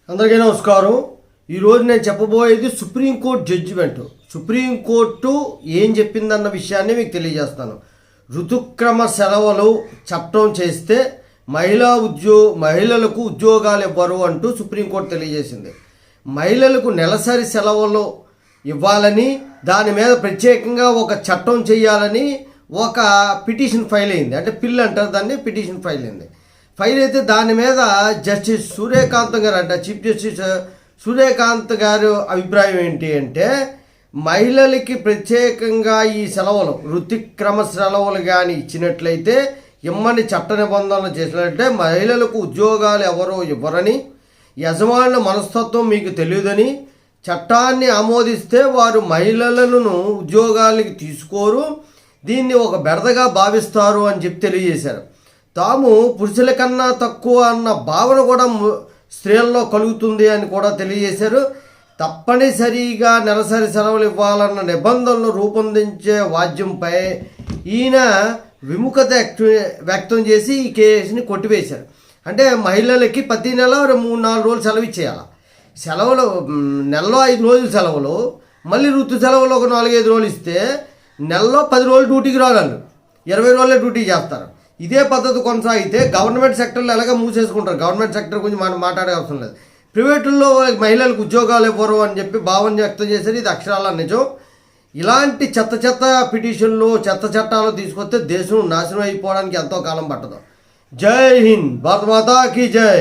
అందరికీ నమస్కారం. ఈరోజు నేను చెప్పబోయేది సుప్రీంకోర్టు జడ్జిమెంట్. సుప్రీంకోర్టు ఏం చెప్పిందన్న విషయాన్ని మీకు తెలియజేస్తాను. ఋతుక్రమ సెలవులు చట్టం చేస్తే మహిళలకు ఉద్యోగాలు ఇవ్వరు అంటూ సుప్రీంకోర్టు తెలియజేసింది. మహిళలకు నెలసరి సెలవులు ఇవ్వాలని, దాని మీద ప్రత్యేకంగా ఒక చట్టం చేయాలని ఒక పిటిషన్ ఫైల్ అయింది. అంటే పిల్ అంటారు దాన్ని, పిటిషన్ ఫైల్ అయింది. ఫైల్ అయితే దాని మీద జస్టిస్ సూర్యకాంత్ గారు చీఫ్ జస్టిస్ సూర్యకాంత్ గారు అభిప్రాయం ఏంటి అంటే, మహిళలకి ప్రత్యేకంగా ఈ సెలవులు ఋతుక్రమ సెలవులు కానీ ఇచ్చినట్లయితే, ఇమ్మని చట్ట నిబంధనలు చేసినట్లయితే మహిళలకు ఉద్యోగాలు ఎవరో ఇవ్వరని, యజమానుల మనస్తత్వం మీకు తెలియదని, చట్టాన్ని ఆమోదిస్తే వారు మహిళలను ఉద్యోగాలకి తీసుకోరు, దీన్ని ఒక బెడదగా భావిస్తారు అని చెప్పి తెలియజేశారు. తాము పురుషుల కన్నా తక్కువ అన్న భావన కూడా స్త్రీల్లో కలుగుతుంది అని కూడా తెలియజేశారు. తప్పనిసరిగా నెలసరి సెలవులు ఇవ్వాలన్న నిబంధనలు రూపొందించే వాద్యంపై ఈయన విముఖత వ్యక్తం చేసి ఈ కేసుని కొట్టివేశారు. అంటే మహిళలకి ప్రతి నెల 3-4 రోజులు సెలవు ఇచ్చేయాలి. సెలవులు నెలలో 5 రోజులు సెలవులు, మళ్ళీ ఋతు సెలవులు ఒక 4-5 రోజులు ఇస్తే నెలలో 10 రోజులు డ్యూటీకి రాగలరు, 20 రోజులే డ్యూటీ చేస్తారు. ఇదే పద్ధతి కొనసాగితే గవర్నమెంట్ సెక్టర్లో ఎలాగ మూసేసుకుంటారు. గవర్నమెంట్ సెక్టర్ గురించి మనం మాట్లాడే అవసరం లేదు. ప్రైవేటుల్లో మహిళలకు ఉద్యోగాలు ఇవ్వరు అని చెప్పి భావన వ్యక్తం చేశారు. ఇది అక్షరాల నిజం. ఇలాంటి చెత్త పిటిషన్లు, చెత్త చట్టాలు తీసుకొస్తే దేశం నాశనం అయిపోవడానికి ఎంతో కాలం పట్టదు. జై హింద్, భారత మాతా కీ జై.